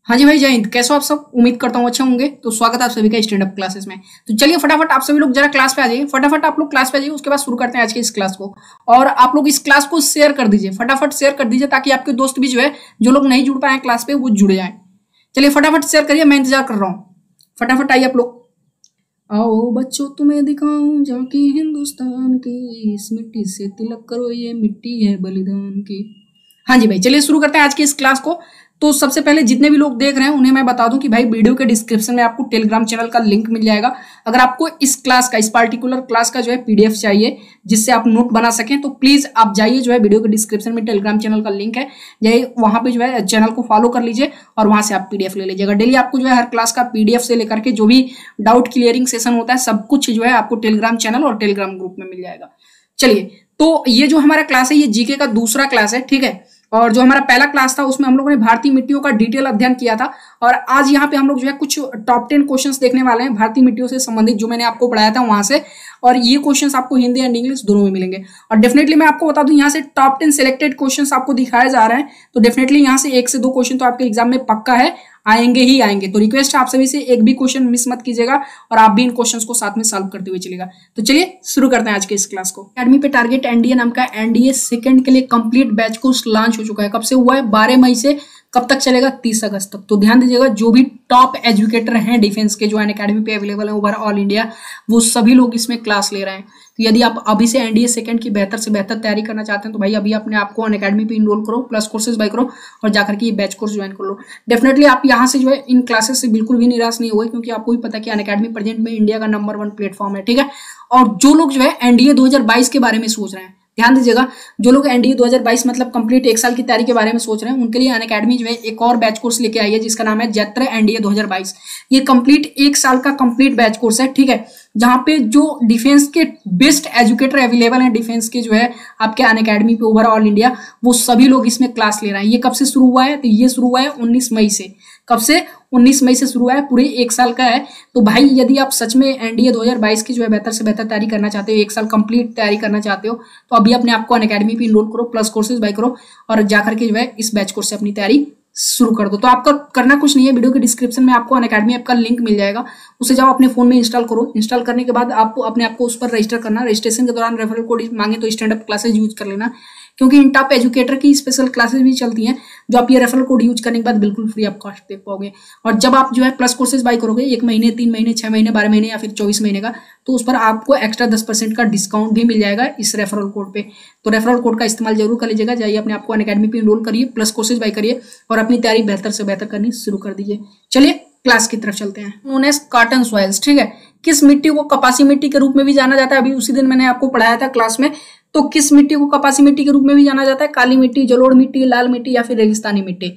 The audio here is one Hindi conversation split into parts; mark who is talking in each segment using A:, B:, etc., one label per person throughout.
A: हाँ जी भाई, जय हिंद। कैसे हो आप सब? उम्मीद करता हूँ अच्छे होंगे। तो स्वागत है आप सभी का स्टैंड अप क्लासेस में। तो चलिए फटाफट आप सभी लोग जरा क्लास पे आ जाइए। फटाफट आप लोग क्लास पे आ जाइए, उसके बाद शुरू करते हैं आज की इस क्लास को। और आप लोग इस क्लास को शेयर कर दीजिए, फटाफट शेयर कर दीजिए, ताकि आपके दोस्त भी जो है, जो लोग नहीं जुड़ पाए क्लास पे, वो जुड़ जाए। चलिए फटाफट शेयर करिए, मैं इंतजार कर रहा हूँ। फटाफट आइए आप लोग। आओ बच्चों तुम्हें दिखाऊं झांकी हिंदुस्तान की, इस मिट्टी से तिलक करो, ये मिट्टी है बलिदान की। हाँ जी भाई, चलिए शुरू करते हैं आज की इस क्लास को। तो सबसे पहले जितने भी लोग देख रहे हैं उन्हें मैं बता दूं कि भाई वीडियो के डिस्क्रिप्शन में आपको टेलीग्राम चैनल का लिंक मिल जाएगा। अगर आपको इस क्लास का, इस पार्टिकुलर क्लास का जो है पीडीएफ चाहिए, जिससे आप नोट बना सकें, तो प्लीज आप जाइए, जो है वीडियो के डिस्क्रिप्शन में टेलीग्राम चैनल का लिंक है, जाइए वहां पे जो है चैनल को फॉलो कर लीजिए और वहां से आप पीडीएफ ले लीजिएगा। डेली आपको जो है हर क्लास का पीडीएफ से लेकर के जो भी डाउट क्लियरिंग सेशन होता है, सब कुछ जो है आपको टेलीग्राम चैनल और टेलीग्राम ग्रुप में मिल जाएगा। चलिए, तो ये जो हमारा क्लास है, ये जीके का दूसरा क्लास है, ठीक है। और जो हमारा पहला क्लास था उसमें हम लोगों ने भारतीय मिट्टियों का डिटेल अध्ययन किया था। और आज यहाँ पे हम लोग जो है कुछ टॉप 10 क्वेश्चंस देखने वाले हैं भारतीय मिट्टियों से संबंधित, जो मैंने आपको पढ़ाया था वहां से। और ये क्वेश्चंस आपको हिंदी एंड इंग्लिश दोनों में मिलेंगे। और डेफिनेटली मैं आपको बता दूं, यहाँ से टॉप 10 सिलेक्टेड क्वेश्चंस आपको दिखाए जा रहे हैं। तो डेफिनेटली यहाँ से 1 से 2 क्वेश्चन तो आपके एग्जाम में पक्का है, आएंगे ही आएंगे। तो रिक्वेस्ट है आप सभी से, एक भी क्वेश्चन मिस मत कीजिएगा और आप भी इन क्वेश्चंस को साथ में सॉल्व करते हुए चलेगा। तो चलिए शुरू करते हैं आज के इस क्लास को। अकेडमी पे टारगेट एनडीए नाम का एनडीए सेकंड के लिए कंप्लीट बैच कोर्स लॉन्च हो चुका है। कब से हुआ है? 12 मई से। कब तक चलेगा? 30 अगस्त तक। तो ध्यान दीजिएगा, जो भी टॉप एजुकेटर हैं डिफेंस के, जो अनअकैडमी पे अवेलेबल है ओवर ऑल इंडिया, वो सभी लोग इसमें क्लास ले रहे हैं। तो यदि आप अभी से एनडीए सेकंड की बेहतर से बेहतर तैयारी करना चाहते हैं, तो भाई अभी अपने आप को अनअकैडमी पे इनरोल करो, प्लस कोर्सेज बाय करो और जाकर के ये बैच कोर्स ज्वाइन कर लो। डेफिनेटली आप यहाँ से जो है इन क्लासेस से बिल्कुल भी निराश नहीं हुए, क्योंकि आपको भी पता है कि अनअकैडमी प्रेजेंट में इंडिया का नंबर 1 प्लेटफॉर्म है, ठीक है। और जो लोग जो है एनडीए 2022 के बारे में सोच रहे हैं, ध्यान दीजिएगा, जो लोग एनडीए 2022 मतलब कंप्लीट 1 साल की तैयारी के बारे में सोच रहे हैं, उनके लिए अनअकैडमी जो है एक और बैच कोर्स लेके आई है, जिसका नाम है जैत्र एनडीए 2022। ये कंप्लीट 1 साल का कंप्लीट बैच कोर्स है, ठीक है, जहां पे जो डिफेंस के बेस्ट एजुकेटर अवेलेबल हैं डिफेंस के जो है आपके अनअकैडमी पे ओवर ऑल इंडिया, वो सभी लोग इसमें क्लास ले रहे हैं। ये कब से शुरू हुआ है? तो ये शुरू हुआ है 19 मई से। कब से? 19 मई से शुरू हुआ है, पूरे 1 साल का है। तो भाई यदि आप सच में एनडीए 2022 की जो है बेहतर से बेहतर तैयारी करना चाहते हो, 1 साल कंप्लीट तैयारी करना चाहते हो, तो अभी अपने आपको अनअकैडमी पे इनरोल करो, प्लस कोर्सेज बाय करो और जाकर के जो है इस बैच कोर्स से अपनी तैयारी शुरू कर दो। तो आपका करना कुछ नहीं है, वीडियो के डिस्क्रिप्शन में आपको अनअकैडमी ऐप का लिंक मिल जाएगा, उसे जाओ अपने फोन में इंस्टॉल करो। इंस्टॉल करने के बाद आपको अपने आप को उस पर रजिस्टर करना। रजिस्ट्रेशन के दौरान रेफरल कोड मांगे तो स्टैंड अप क्लासेज यूज कर लेना, क्योंकि इन टॉप एजुकेटर की स्पेशल क्लासेस भी चलती हैं, जो आप ये रेफरल कोड यूज करने के बाद बिल्कुल फ्री ऑफ कॉस्ट देख पाओगे। और जब आप जो है प्लस कोर्सेज बाय करोगे 1 महीने, 3 महीने, 6 महीने, 12 महीने या फिर 24 महीने का, तो उस पर आपको एक्स्ट्रा 10% का डिस्काउंट भी मिल जाएगा इस रेफरल कोड पे। तो रेफरल कोड का इस्तेमाल जरूर कर लीजिएगा। जाइए अपने आपको अनअकैडमी पे इनरोल करिए, प्लस कोर्सेज बाय करिए और अपनी तैयारी बेहतर से बेहतर करनी शुरू कर दीजिए। चलिए क्लास की तरफ चलते हैं। नोन एज कॉटन सॉइल्स, ठीक है। किस मिट्टी को कपासी मिट्टी के रूप में भी जाना जाता है? अभी उसी दिन मैंने आपको पढ़ाया था क्लास में। तो किस मिट्टी को कपासी मिट्टी के रूप में भी जाना जाता है? काली मिट्टी, जलोढ़ मिट्टी, लाल मिट्टी या फिर रेगिस्तानी मिट्टी।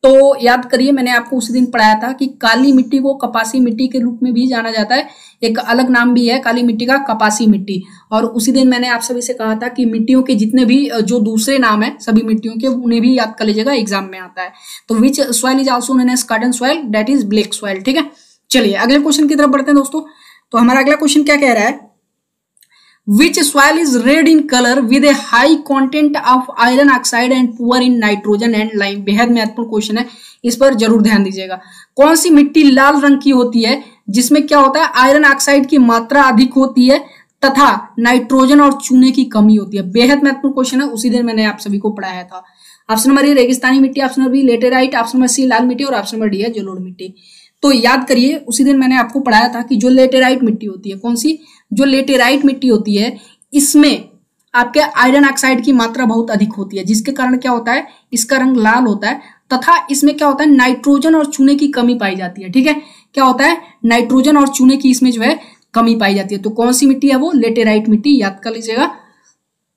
A: तो याद करिए, मैंने आपको उसी दिन पढ़ाया था कि काली मिट्टी को कपासी मिट्टी के रूप में भी जाना जाता है। एक अलग नाम भी है काली मिट्टी का, कपासी मिट्टी। और उसी दिन मैंने आप सभी से कहा था कि मिट्टियों के जितने भी जो दूसरे नाम है सभी मिट्टियों के, उन्हें भी याद कर लीजिएगा, एग्जाम में आता है। तो which soil is also known as cotton soil? That is black soil, ठीक है। चलिए अगले क्वेश्चन की तरफ बढ़ते हैं दोस्तों। तो हमारा अगला क्वेश्चन क्या कह रहा है? Which soil is red in color with a high content of iron oxide and poor in nitrogen and lime? बेहद महत्वपूर्ण क्वेश्चन है, इस पर जरूर ध्यान दीजिएगा। कौन सी मिट्टी लाल रंग की होती है, जिसमें क्या होता है? आयरन ऑक्साइड की मात्रा अधिक होती है तथा नाइट्रोजन और चूने की कमी होती है। बेहद महत्वपूर्ण क्वेश्चन है, उसी दिन मैंने आप सभी को पढ़ाया था। ऑप्शन नंबर ए रेगिस्तानी मिट्टी, option number B laterite, option number C लाल मिट्टी और ऑप्शन नंबर डी है जलोढ़ मिट्टी। तो याद करिए, उसी दिन मैंने आपको पढ़ाया था कि जो लेटेराइट मिट्टी होती है, कौन सी? जो लेटेराइट मिट्टी होती है, इसमें आपके आयरन ऑक्साइड की मात्रा बहुत अधिक होती है, जिसके कारण क्या होता है? इसका रंग लाल होता है तथा इसमें क्या होता है? नाइट्रोजन और चूने की कमी पाई जाती है, ठीक है। क्या होता है? नाइट्रोजन और चूने की इसमें जो है कमी पाई जाती है। तो कौन सी मिट्टी है वो? लेटेराइट मिट्टी, याद कर लीजिएगा।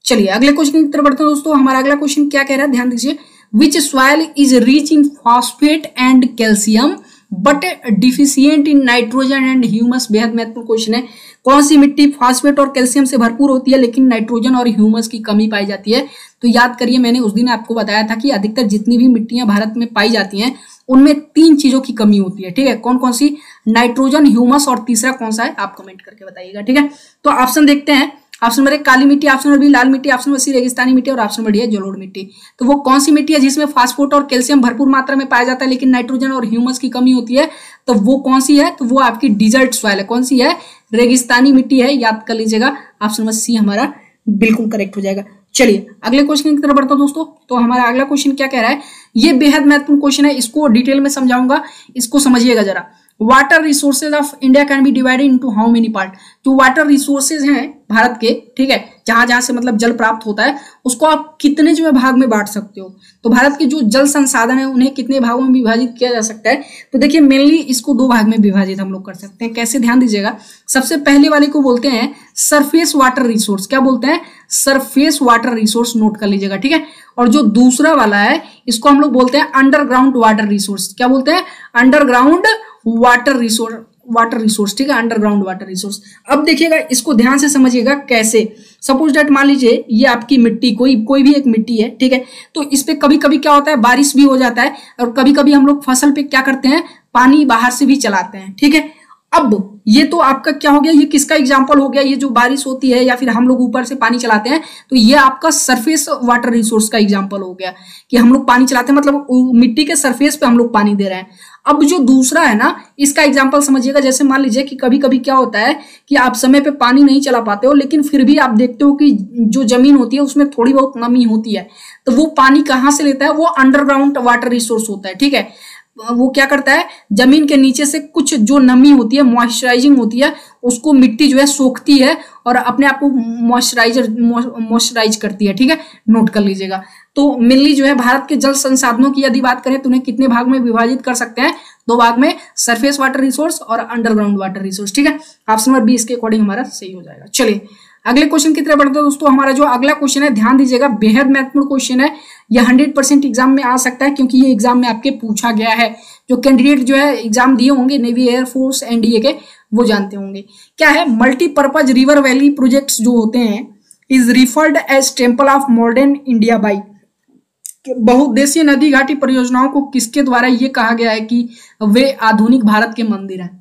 A: चलिए अगले क्वेश्चन की तरफ बढ़ते हैं दोस्तों। हमारा अगला क्वेश्चन क्या कह रहा है, ध्यान दीजिए। विच soil is rich in phosphate and calcium but deficient in nitrogen and humus? बेहद महत्वपूर्ण क्वेश्चन है। कौन सी मिट्टी फॉस्फेट और कैल्शियम से भरपूर होती है लेकिन नाइट्रोजन और ह्यूमस की कमी पाई जाती है? तो याद करिए, मैंने उस दिन आपको बताया था कि अधिकतर जितनी भी मिट्टियां भारत में पाई जाती हैं, उनमें 3 चीजों की कमी होती है, ठीक है। कौन कौन सी? नाइट्रोजन, ह्यूमस और तीसरा कौन सा है? आप कमेंट करके बताइएगा, ठीक है। तो ऑप्शन देखते हैं। ऑप्शन नंबर ए काली मिट्टी, ऑप्शन नंबर बी लाल मिट्टी, ऑप्शन नंबर सी रेगिस्तानी मिट्टी और ऑप्शन नंबर डी है जलोढ़ मिट्टी। तो वो कौन सी मिट्टी है जिसमें फास्फोरस और कैल्शियम भरपूर मात्रा में पाया जाता है लेकिन नाइट्रोजन और ह्यूमस की कमी होती है, तो वो कौन सी है? तो वो आपकी डिजर्ट सॉइल है। कौन सी है? रेगिस्तानी मिट्टी है, याद कर लीजिएगा। ऑप्शन नंबर सी हमारा बिल्कुल करेक्ट हो जाएगा। चलिए अगले क्वेश्चन की तरफ बढ़ता हूं दोस्तों। तो हमारा अगला क्वेश्चन क्या कह रहा है, ये बेहद महत्वपूर्ण क्वेश्चन है, इसको डिटेल में समझाऊंगा, इसको समझिएगा जरा। Water resources of India can be divided into how many part. जो वाटर रिसोर्सेज हैं भारत के, ठीक है, जहां जहां से मतलब जल प्राप्त होता है, उसको आप कितने जो है भाग में बांट सकते हो। तो भारत के जो जल संसाधन है उन्हें कितने भागों में विभाजित किया जा सकता है? तो देखिए मेनली इसको दो भाग में विभाजित हम लोग कर सकते हैं। कैसे? ध्यान दीजिएगा। सबसे पहले वाले को बोलते हैं सरफेस वाटर रिसोर्स। क्या बोलते हैं? सरफेस वाटर रिसोर्स, नोट कर लीजिएगा, ठीक है। और जो दूसरा वाला है इसको हम लोग बोलते हैं अंडरग्राउंड वाटर रिसोर्स। क्या बोलते हैं? अंडरग्राउंड वाटर रिसोर्स, ठीक है, अंडरग्राउंड वाटर रिसोर्स। अब देखिएगा, इसको ध्यान से समझिएगा कैसे। सपोज दैट मान लीजिए ये आपकी मिट्टी, कोई भी एक मिट्टी है, ठीक है, तो इस पे कभी कभी क्या होता है, बारिश भी हो जाता है और कभी कभी हम लोग फसल पे क्या करते हैं, पानी बाहर से भी चलाते हैं, ठीक है। अब ये तो आपका क्या हो गया, ये किसका एग्जांपल हो गया, ये जो बारिश होती है या फिर हम लोग ऊपर से पानी चलाते हैं, तो ये आपका सरफेस वाटर रिसोर्स का एग्जांपल हो गया कि हम लोग पानी चलाते हैं, मतलब मिट्टी के सरफेस पे हम लोग पानी दे रहे हैं। अब जो दूसरा है ना, इसका एग्जांपल समझिएगा। जैसे मान लीजिए कि कभी कभी क्या होता है कि आप समय पे पानी नहीं चला पाते हो, लेकिन फिर भी आप देखते हो कि जो जमीन होती है उसमें थोड़ी बहुत नमी होती है, तो वो पानी कहाँ से लेता है? वो अंडरग्राउंड वाटर रिसोर्स होता है, ठीक है। वो क्या करता है, जमीन के नीचे से कुछ जो नमी होती है, मॉइस्चराइजिंग होती है, उसको मिट्टी जो है सोखती है और अपने आप को मॉइस्चराइज करती है, ठीक है, नोट कर लीजिएगा। तो मेनली जो है भारत के जल संसाधनों की यदि बात करें तो उन्हें कितने भाग में विभाजित कर सकते हैं? दो भाग में, सरफेस वाटर रिसोर्स और अंडरग्राउंड वाटर रिसोर्स, ठीक है। ऑप्शन नंबर बी इसके अकॉर्डिंग हमारा सही हो जाएगा। चलिए अगले क्वेश्चन की तरफ बढ़ते हैं दोस्तों। हमारा जो अगला क्वेश्चन है, ध्यान दीजिएगा, बेहद महत्वपूर्ण क्वेश्चन है। यह 100% एग्जाम में आ सकता है क्योंकि ये एग्जाम में आपके पूछा गया है। जो कैंडिडेट जो है एग्जाम दिए होंगे नेवी, एयरफोर्स, एनडीए के, वो जानते होंगे क्या है। मल्टीपर्पज रिवर वैली प्रोजेक्ट्स जो होते हैं is referred as temple of modern India by. बहुउद्देशीय नदी घाटी परियोजनाओं को किसके द्वारा ये कहा गया है कि वे आधुनिक भारत के मंदिर हैं?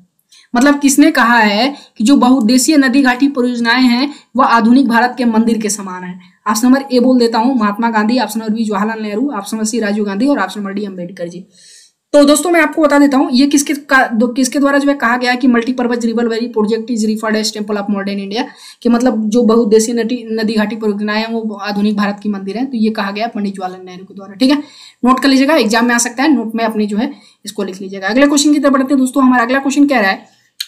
A: मतलब किसने कहा है कि जो बहुउद्देशीय नदी घाटी परियोजनाएं हैं वह आधुनिक भारत के मंदिर के समान है? ऑप्शन नंबर ए बोल देता हूं, Mahatma Gandhi, option number B Jawaharlal Nehru, option number C Rajiv Gandhi और option number D Ambedkar ji. तो दोस्तों मैं आपको बता देता हूं ये किसके द्वारा जो है कहा गया है कि multipurpose river valley project is referred as temple of modern India, कि मतलब जो बहुउद्देशीय नदी घाटी परियोजनाएं हैं वो आधुनिक भारत की मंदिर है। तो ये कहा गया पंडित जवाहरलाल नेहरू के द्वारा, ठीक है, नोट कर लीजिएगा, एग्जाम में आ सकता है, नोट में अपनी जो है इसको लिख लीजिएगा। अगले क्वेश्चन की तरफ बढ़ते हैं दोस्तों। हमारा अगला क्वेश्चन कह रहा है,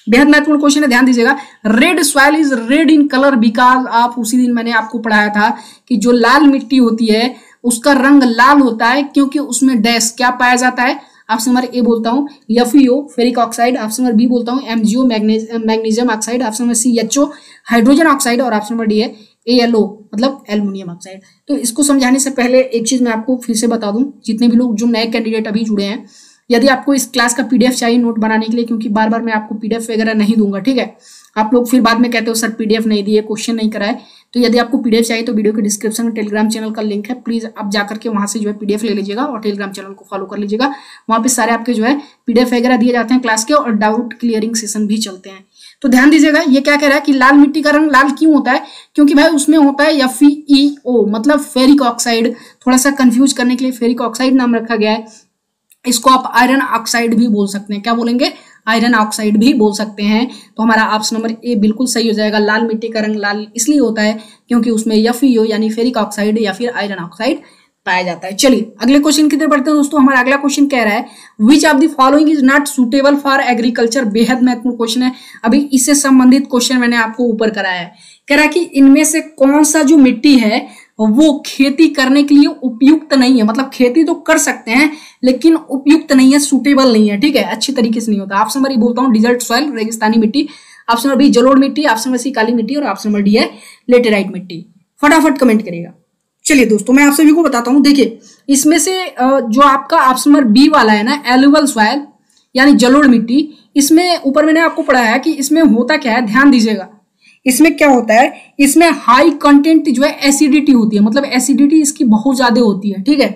A: बेहद महत्वपूर्ण क्वेश्चन है, ध्यान दीजिएगा। Red soil is red in colour because, आप उसी दिन मैंने आपको पढ़ाया था कि जो लाल मिट्टी होती है उसका रंग लाल होता है क्योंकि उसमें डैश क्या पाया जाता है? ऑप्शन नंबर ए बोलता हूं FEO ferric oxide, option number B बोलता हूं MGO magnesium oxide, option number C HO hydrogen oxide और ऑप्शन नंबर डी है एएलओ मतलब एल्युमिनियम ऑक्साइड। तो इसको समझाने से पहले एक चीज मैं आपको फिर से बता दूं, जितने भी लोग जो नए कैंडिडेट अभी जुड़े हैं, यदि आपको इस क्लास का पीडीएफ चाहिए नोट बनाने के लिए, क्योंकि बार बार मैं आपको पीडीएफ वगैरह नहीं दूंगा, ठीक है, आप लोग फिर बाद में कहते हो सर पीडीएफ नहीं दिए, क्वेश्चन नहीं कराए, तो यदि आपको पीडीएफ चाहिए तो वीडियो के डिस्क्रिप्शन में टेलीग्राम चैनल का लिंक है, प्लीज आप जाकर के वहां से जो है पीडीएफ ले लीजिएगा और टेलीग्राम चैनल को फॉलो कर लीजिएगा। वहां पे सारे आपके जो है पीडीएफ वगैरह दिए जाते हैं क्लास के और डाउट क्लियरिंग सेशन भी चलते हैं। तो ध्यान दीजिएगा, ये क्या कह रहा है कि लाल मिट्टी का रंग लाल क्यों होता है? क्योंकि भाई उसमें होता है एफईओ मतलब फेरिक ऑक्साइड। थोड़ा सा कंफ्यूज करने के लिए फेरिक ऑक्साइड नाम रखा गया है। इसको आप आयरन ऑक्साइड भी बोल सकते हैं। क्या बोलेंगे? आयरन ऑक्साइड भी बोल सकते हैं। तो हमारा ऑप्शन नंबर ए बिल्कुल सही हो जाएगा। लाल मिट्टी का रंग लाल इसलिए होता है क्योंकि उसमें एफईओ यानी फेरिक ऑक्साइड या फिर आयरन ऑक्साइड पाया जाता है। चलिए अगले क्वेश्चन की तरफ बढ़ते हैं दोस्तों। हमारा अगला क्वेश्चन कह रहा है which of the following is not suitable for agriculture. बेहद महत्वपूर्ण क्वेश्चन है, अभी इससे संबंधित क्वेश्चन मैंने आपको ऊपर कराया है। कह रहा है कि इनमें से कौन सा जो मिट्टी है वो खेती करने के लिए उपयुक्त नहीं है, मतलब खेती तो कर सकते हैं लेकिन उपयुक्त नहीं है, सुटेबल नहीं है, ठीक है, अच्छी तरीके से नहीं होता। ऑप्शन नंबर ए बोलता हूं डिजर्ट सॉइल रेगिस्तानी मिट्टी, ऑप्शन नंबर बी जलोढ़ मिट्टी, ऑप्शन नंबर सी काली मिट्टी और ऑप्शन नंबर डी है लेटेराइट मिट्टी। फटाफट कमेंट करिएगा। चलिए दोस्तों मैं आप सभी को बताता हूं, देखिए इसमें से जो आपका ऑप्शन नंबर बी वाला है ना एलुवल सॉइल यानी जलोढ़ मिट्टी, इसमें ऊपर मैंने आपको पढ़ाया है कि इसमें होता क्या है, ध्यान दीजिएगा। इसमें क्या होता है, इसमें हाई कंटेंट जो है एसिडिटी होती है, मतलब एसिडिटी इसकी बहुत ज्यादा होती है, ठीक है,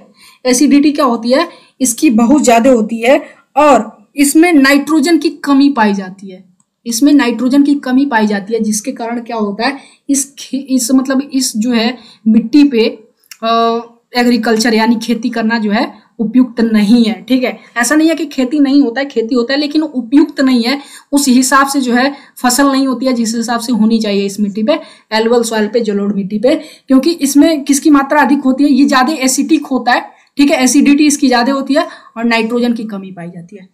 A: एसिडिटी क्या होती है इसकी बहुत ज्यादा होती है और इसमें नाइट्रोजन की कमी पाई जाती है। इसमें नाइट्रोजन की कमी पाई जाती है, जिसके कारण क्या होता है, इस मतलब इस जो है मिट्टी पे एग्रीकल्चर यानी खेती करना जो है उपयुक्त नहीं है। ठीक है, ऐसा नहीं है कि खेती नहीं होता है, खेती होता है, लेकिन उपयुक्त नहीं है, उस हिसाब से जो है फसल नहीं होती है जिस हिसाब से होनी चाहिए इस मिट्टी पे, एल्युवल सॉइल पे, जलोढ़ मिट्टी पे, क्योंकि इसमें किसकी मात्रा अधिक होती है, ये ज्यादा एसिडिक होता है। ठीक है, एसिडिटी इसकी ज्यादा होती है और नाइट्रोजन की कमी पाई जाती है।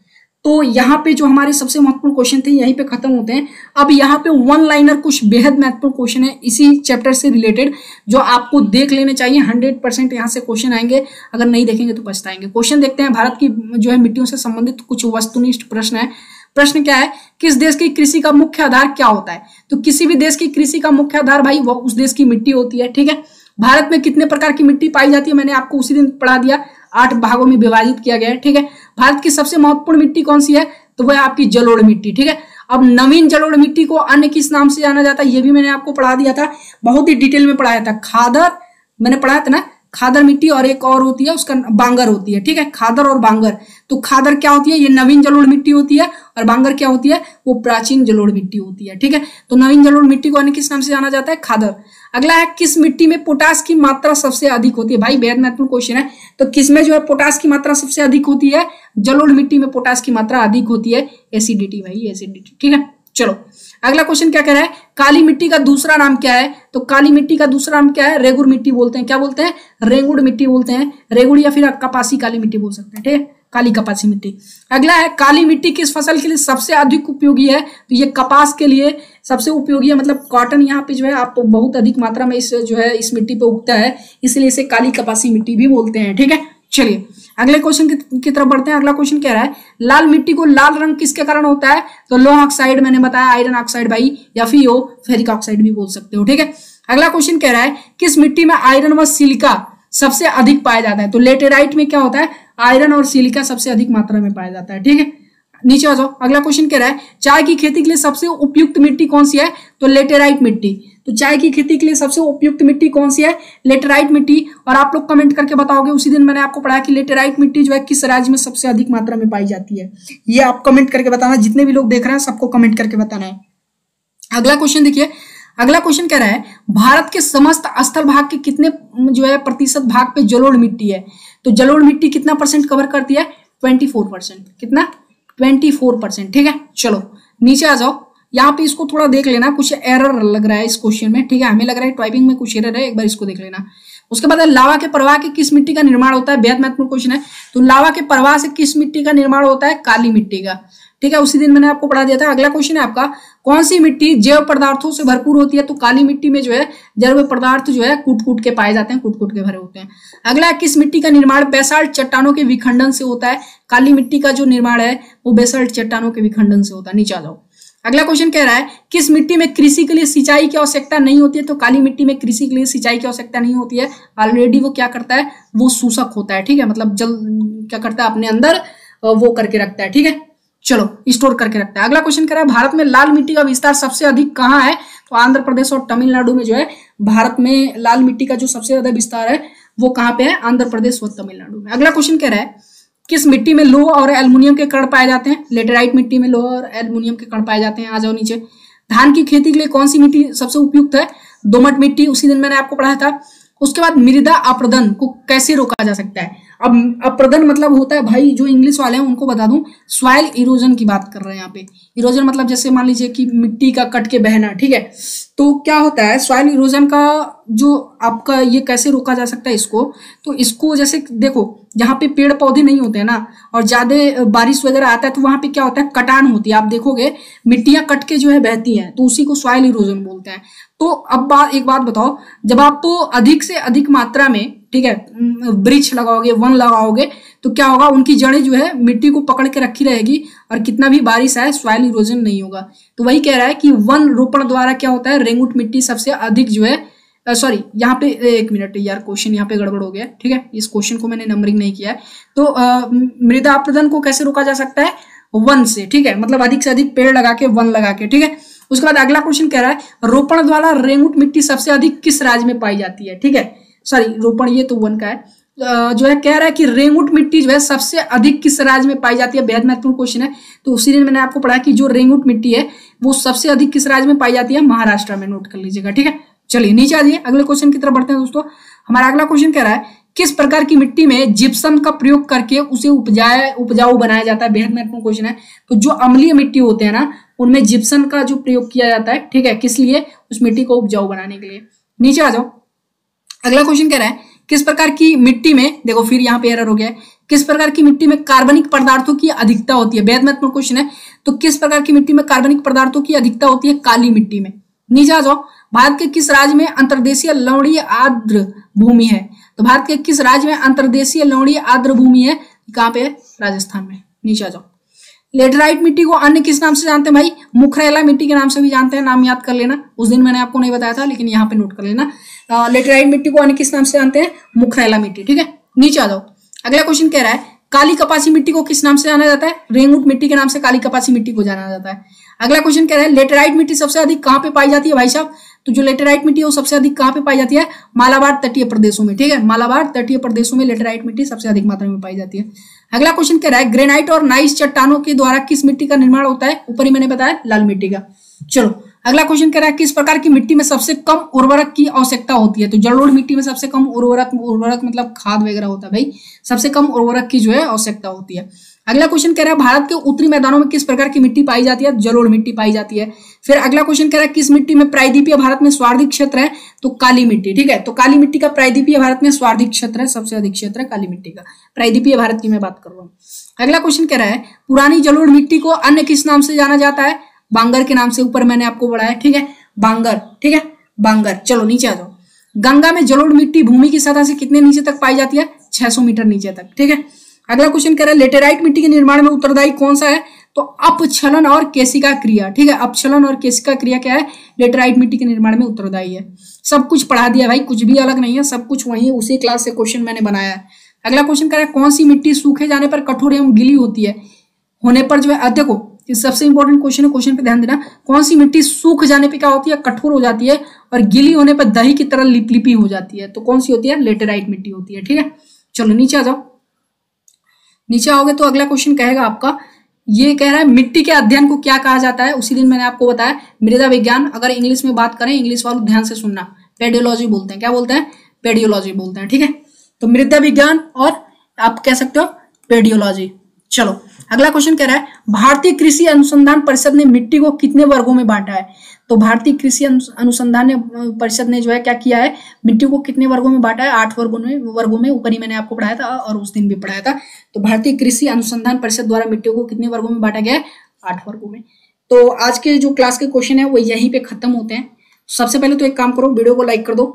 A: तो यहाँ पे जो हमारे सबसे महत्वपूर्ण क्वेश्चन थे यहीं पे खत्म होते हैं। अब यहाँ पे वन लाइनर कुछ बेहद महत्वपूर्ण क्वेश्चन है इसी चैप्टर से रिलेटेड, जो आपको देख लेने चाहिए। 100% यहाँ से क्वेश्चन आएंगे, अगर नहीं देखेंगे तो पछताएंगे। क्वेश्चन देखते हैं। भारत की जो है मिट्टियों से संबंधित कुछ वस्तुनिष्ठ प्रश्न है। प्रश्न क्या है, किस देश की कृषि का मुख्य आधार क्या होता है? तो किसी भी देश की कृषि का मुख्य आधार भाई वो उस देश की मिट्टी होती है। ठीक है, भारत में कितने प्रकार की मिट्टी पाई जाती है मैंने आपको उसी दिन पढ़ा दिया, 8 भागों में विभाजित किया गया है। ठीक है, भारत की सबसे महत्वपूर्ण मिट्टी कौन सी है? तो वह आपकी जलोढ़ मिट्टी। ठीक है, अब नवीन जलोढ़ मिट्टी को अन्य किस नाम से जाना जाता है, ये भी मैंने आपको पढ़ा दिया था, बहुत ही डिटेल में पढ़ाया था। खादर मैंने पढ़ाया था ना, खादर मिट्टी, और एक और होती है उसका बांगर होती है। ठीक है, खादर और बांगर। तो खादर क्या होती है, ये नवीन जलोढ़ मिट्टी होती है, और बांगर क्या होती है, वो प्राचीन जलोढ़ मिट्टी होती है। ठीक है, तो नवीन जलोढ़ मिट्टी को अन्य किस नाम से जाना जाता है? खादर। अगला है, किस मिट्टी में पोटास की मात्रा सबसे अधिक होती है? भाई बेहद महत्वपूर्ण क्वेश्चन है। तो किसमें जो है पोटास की मात्रा सबसे अधिक होती है? जलोढ़ मिट्टी में पोटास की मात्रा अधिक होती है। एसिडिटी भाई, एसिडिटी। ठीक है, चलो अगला क्वेश्चन क्या कह रहा है, काली मिट्टी का दूसरा नाम क्या है? तो काली मिट्टी का दूसरा नाम क्या है? रेगुड़ मिट्टी बोलते हैं। क्या बोलते हैं? रेगुड़ मिट्टी बोलते हैं। रेगुड़ या फिर कपासी काली मिट्टी बोल सकते हैं। ठीक है, काली कपासी मिट्टी। अगला है, काली मिट्टी किस फसल के लिए सबसे अधिक उपयोगी है? तो ये कपास के लिए सबसे उपयोगी है, मतलब कॉटन यहाँ पे जो है आप तो बहुत अधिक मात्रा में इस जो है इस मिट्टी पे उगता है, इसलिए इसे काली कपासी मिट्टी भी बोलते हैं। ठीक है, चलिए अगले क्वेश्चन की तरफ बढ़ते हैं। अगला क्वेश्चन कह रहा है, लाल मिट्टी को लाल रंग किसके कारण होता है? तो लोह ऑक्साइड मैंने बताया, आयरन ऑक्साइड भाई, या फिर फेरिक ऑक्साइड भी बोल सकते हो। ठीक है, अगला क्वेश्चन कह रहा है, किस मिट्टी में आयरन व सिलिका सबसे अधिक पाया जाता है? तो लेटेराइट में क्या होता है, आयरन और सिलिका सबसे अधिक मात्रा में पाया जाता है। ठीक है, नीचे आ जाओ। अगला क्वेश्चन कह रहा है, चाय की खेती के लिए सबसे उपयुक्त मिट्टी कौन सी है? तो लेटेराइट मिट्टी। तो चाय की खेती के लिए सबसे उपयुक्त मिट्टी कौन सी है? लेटेराइट मिट्टी। और आप लोग कमेंट करके बताओगे, उसी दिन मैंने आपको पढ़ाया कि लेटेराइट मिट्टी जो है किस राज्य में सबसे अधिक मात्रा में पाई जाती है, ये आप कमेंट करके बताना। जितने भी लोग देख रहे हैं सबको कमेंट करके बताना है। अगला क्वेश्चन देखिए, अगला क्वेश्चन कह रहा है, भारत के समस्त स्थल भाग के कितने जो है प्रतिशत भाग पे जलोढ़ मिट्टी है? तो जलोढ़ मिट्टी कितना परसेंट कवर करती है? 24%। कितना? 24%। ठीक है, चलो नीचे आ जाओ। यहाँ पे इसको थोड़ा देख लेना, कुछ एरर लग रहा है इस क्वेश्चन में। ठीक है, हमें लग रहा है टाइपिंग में कुछ एरर है, एक बार इसको देख लेना। उसके बाद लावा के प्रवाह के किस मिट्टी का निर्माण होता है? बेहद महत्वपूर्ण क्वेश्चन है। तो लावा के प्रवाह से किस मिट्टी का निर्माण होता है? काली मिट्टी का। ठीक है, उसी दिन मैंने आपको पढ़ा दिया था। अगला क्वेश्चन है आपका, कौन सी मिट्टी जैव पदार्थों से भरपूर होती है? तो काली मिट्टी में जो है जैव पदार्थ जो है कूट कूट के पाए जाते हैं, कूट कूट के भरे होते हैं। अगला, किस मिट्टी का निर्माण बेसाल्ट चट्टानों के विखंडन से होता है? काली मिट्टी का जो निर्माण है वो बेसाल्ट चट्टानों के विखंडन से होता है। नीचे आ जाओ। अगला क्वेश्चन कह रहा है, किस मिट्टी में कृषि के लिए सिंचाई की आवश्यकता नहीं होती है? तो काली मिट्टी में कृषि के लिए सिंचाई की आवश्यकता नहीं होती है। ऑलरेडी वो क्या करता है, वो सूसक होता है। ठीक है, मतलब जल क्या करता है, अपने अंदर वो करके रखता है। ठीक है, चलो स्टोर करके रखता है। अगला क्वेश्चन कह रहा है, भारत में लाल मिट्टी का विस्तार सबसे अधिक कहाँ है? तो आंध्र प्रदेश और तमिलनाडु में जो है भारत में लाल मिट्टी का जो सबसे ज्यादा विस्तार है वो कहाँ पे है? आंध्र प्रदेश और तमिलनाडु में। अगला क्वेश्चन कह रहा है, किस मिट्टी में लोह और एल्युमिनियम के कण पाए जाते हैं? लेटेराइट मिट्टी में लोह और एल्युमिनियम के कण पाए जाते हैं। आ जाओ नीचे। धान की खेती के लिए कौन सी मिट्टी सबसे उपयुक्त है? दोमट मिट्टी, उसी दिन मैंने आपको पढ़ाया था। उसके बाद मृदा अपरदन को कैसे रोका जा सकता है? अब अपरदन मतलब होता है भाई, जो इंग्लिश वाले हैं उनको बता दूं, सॉइल इरोजन की बात कर रहे हैं यहाँ पे। इरोजन मतलब जैसे मान लीजिए कि मिट्टी का कट के बहना। ठीक है, तो क्या होता है सॉइल इरोजन का जो आपका ये कैसे रोका जा सकता है इसको? तो इसको जैसे देखो, जहाँ पे पेड़ पौधे नहीं होते हैं ना और ज्यादा बारिश वगैरह आता है तो वहां पे क्या होता है, कटान होती है। आप देखोगे मिट्टियां कट के जो है बहती हैं, तो उसी को सॉइल इरोजन बोलते हैं। तो अब एक बात बताओ, जब आप अधिक से अधिक मात्रा में, ठीक है, वृक्ष लगाओगे, वन लगाओगे, तो क्या होगा, उनकी जड़ें जो है मिट्टी को पकड़ के रखी रहेगी और कितना भी बारिश आए सॉइल इरोजन नहीं होगा। तो वही कह रहा है कि वन रोपण द्वारा क्या होता है, रेंगुट मिट्टी सबसे अधिक जो है सॉरी यहाँ पे एक मिनट यार, क्वेश्चन यहाँ पे गड़बड़ हो गया। ठीक है, इस क्वेश्चन को मैंने नंबरिंग नहीं किया है। तो मृदा अपरदन को कैसे रोका जा सकता है? वन से। ठीक है, मतलब अधिक से अधिक पेड़ लगा के, वन लगा के। ठीक है, उसके बाद अगला क्वेश्चन कह रहा है, रोपण द्वारा रेंगुट मिट्टी सबसे अधिक किस राज्य में पाई जाती है? ठीक है, सॉरी रोपण ये तो वन का है। जो है कह रहा है कि रेंगुट मिट्टी जो है सबसे अधिक किस राज्य में पाई जाती है, बेहद महत्वपूर्ण क्वेश्चन है। तो उसी दिन मैंने आपको पढ़ा कि जो रेंगुट मिट्टी है वो सबसे अधिक किस राज्य में पाई जाती है, महाराष्ट्र में, नोट कर लीजिएगा, ठीक है। चलिए नीचे आ जाइए, अगले क्वेश्चन की तरफ बढ़ते हैं दोस्तों। हमारा अगला क्वेश्चन कह रहा है किस प्रकार की मिट्टी में जिप्सम का प्रयोग करके उसे उपजाऊ बनाया जाता है, बेहद महत्वपूर्ण क्वेश्चन है। तो जो अम्लीय मिट्टी होते हैं ना, उनमें जिप्सम का जो प्रयोग किया जाता है, ठीक है, किस लिए, उस मिट्टी को उपजाऊ बनाने के लिए। नीचे आ जाओ, अगला क्वेश्चन कह रहा है किस प्रकार की मिट्टी में, देखो फिर यहाँ पे एरर हो गया है, किस प्रकार की मिट्टी में कार्बनिक पदार्थों की अधिकता होती है, बेहद महत्वपूर्ण क्वेश्चन है। तो किस प्रकार की मिट्टी में कार्बनिक पदार्थों की अधिकता होती है, काली मिट्टी में। नीचे आ जाओ, भारत के किस राज्य में अंतर्देशीय लवणीय आर्द्र भूमि है, तो भारत के किस राज्य में अंतर्देशीय लवणीय आर्द्र भूमि है, कहाँ पे है, राजस्थान में। नीचे आ जाओ, लेटराइट मिट्टी को अन्य किस नाम से जानते हैं भाई, मुखरेला मिट्टी के नाम से भी जानते हैं, नाम याद कर लेना, उस दिन मैंने आपको नहीं बताया था लेकिन यहाँ पे नोट कर लेना। लेटराइट मिट्टी को अन्य किस नाम से जानते हैं, मुखरेला मिट्टी, ठीक है। नीचे आ जाओ, अगला क्वेश्चन कह रहा है काली कपासी मिट्टी को किस नाम से जाना जाता है, रेंगुट मिट्टी के नाम से काली कपासी मिट्टी को जाना जाता है। अगला क्वेश्चन कह रहा है लेटराइट मिट्टी सबसे अधिक कहाँ पे पाई जाती है भाई साहब, तो जो लेटराइट मिट्टी है वो सबसे अधिक कहाँ पे पाई जाती है, मालाबार तटीय प्रदेशों में, ठीक है, मालाबार तटीय प्रदेशों में लेटराइट मिट्टी सबसे अधिक मात्रा में पाई जाती है। अगला क्वेश्चन कह रहा है ग्रेनाइट और नाइस चट्टानों के द्वारा किस मिट्टी का निर्माण होता है, ऊपर ही मैंने बताया लाल मिट्टी का। चलो अगला क्वेश्चन कह रहा है किस प्रकार की मिट्टी में सबसे कम उर्वरक की आवश्यकता होती है, तो जलोढ़ मिट्टी में सबसे कम उर्वरक मतलब खाद वगैरह होता है भाई, सबसे कम उर्वरक की जो है आवश्यकता होती है। अगला क्वेश्चन कह रहा है भारत के उत्तरी मैदानों में किस प्रकार की मिट्टी पाई जाती है, जलोढ़ मिट्टी पाई जाती है। फिर अगला क्वेश्चन कह रहा है किस मिट्टी में प्रायद्वीपीय भारत में स्वार्धिक क्षेत्र है, तो काली मिट्टी, ठीक है। तो काली मिट्टी का प्रायद्वीपीय भारत में स्वार्धिक क्षेत्र है, सबसे अधिक क्षेत्र है काली मिट्टी का, प्रायद्वीपीय भारत की मैं बात कर रहा हूँ। अगला क्वेश्चन कह रहा है पुरानी जलोढ़ मिट्टी को अन्य किस नाम से जाना जाता है, बांगर के नाम से, ऊपर मैंने आपको पढ़ाया, ठीक है, बांगर, ठीक है, बांगर। चलो नीचे आ जाओ, गंगा में जलोढ़ मिट्टी भूमि की सतह से कितने नीचे तक पाई जाती है, 600 मीटर नीचे तक, ठीक है। अगला क्वेश्चन कह रहा है लेटेराइट मिट्टी के निर्माण में उत्तरदायी कौन सा है, तो अपक्षलन और केशिका क्रिया, ठीक है, अपक्षलन और केशिका क्रिया क्या है, लेटेराइट मिट्टी के निर्माण में उत्तरदायी है। सब कुछ पढ़ा दिया भाई, कुछ भी अलग नहीं है, सब कुछ वही उसी क्लास से क्वेश्चन मैंने बनाया है। अगला क्वेश्चन कह रहा है कौन सी मिट्टी सूखे जाने पर कठोर एवं गीली होती है, होने पर जो है, देखो सबसे इंपॉर्टेंट क्वेश्चन है, क्वेश्चन पे ध्यान देना, कौन सी मिट्टी सूख जाने पे क्या होती है, कठोर हो जाती है, और गीली होने पर दही की तरह लिपलिपी हो जाती है, तो कौन सी होती है, लेटेराइट मिट्टी होती है, ठीक है। चलो नीचे आ जाओ, नीचे आओगे तो अगला क्वेश्चन कहेगा आपका, ये कह रहा है मिट्टी के अध्ययन को क्या कहा जाता है, उसी दिन मैंने आपको बताया मृदा विज्ञान, अगर इंग्लिश में बात करें, इंग्लिश वालों ध्यान से सुनना, पेडियोलॉजी बोलते हैं, क्या बोलते हैं, पेडियोलॉजी बोलते हैं, ठीक है। तो मृदा विज्ञान और आप कह सकते हो पेडियोलॉजी। चलो अगला क्वेश्चन कह रहा है भारतीय कृषि अनुसंधान परिषद ने मिट्टी को कितने वर्गों में बांटा है, तो भारतीय कृषि अनुसंधान परिषद ने जो है क्या किया है, मिट्टी को कितने वर्गों में बांटा है, 8 वर्गों में, ऊपर ही मैंने आपको पढ़ाया था और उस दिन भी पढ़ाया था। तो भारतीय कृषि अनुसंधान परिषद द्वारा मिट्टी को कितने वर्गों में बांटा गया है, 8 वर्गों में। तो आज के जो क्लास के क्वेश्चन है वो यहीं पे खत्म होते हैं। सबसे पहले तो एक काम करो, वीडियो को लाइक कर दो,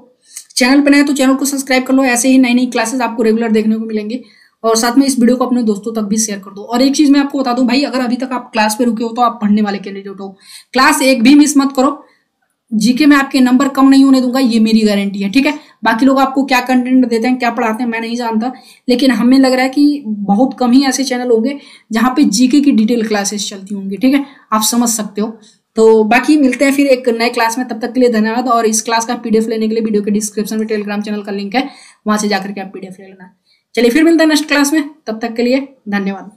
A: चैनल पर नए तो चैनल को सब्सक्राइब कर लो, ऐसे ही नई नई क्लासेस आपको रेगुलर देखने को मिलेंगी, और साथ में इस वीडियो को अपने दोस्तों तक भी शेयर कर दो। और एक चीज मैं आपको बता दूं भाई, अगर अभी तक आप क्लास पे रुके हो तो आप पढ़ने वाले कैंडिडेट हो, क्लास एक भी मिस मत करो, जीके में आपके नंबर कम नहीं होने दूंगा, ये मेरी गारंटी है, ठीक है। बाकी लोग आपको क्या कंटेंट देते हैं, क्या पढ़ाते हैं, मैं नहीं जानता, लेकिन हमें लग रहा है कि बहुत कम ही ऐसे चैनल होंगे जहां पे जीके की डिटेल क्लासेस चलती होंगी, ठीक है, आप समझ सकते हो। तो बाकी मिलते हैं फिर एक नए क्लास में, तब तक के लिए धन्यवाद। और इस क्लास का पीडीएफ लेने के लिए वीडियो के डिस्क्रिप्शन में टेलीग्राम चैनल का लिंक है, वहां से जाकर के आप पीडीएफ ले लेना। चलिए फिर मिलते हैं नेक्स्ट क्लास में, तब तक के लिए धन्यवाद।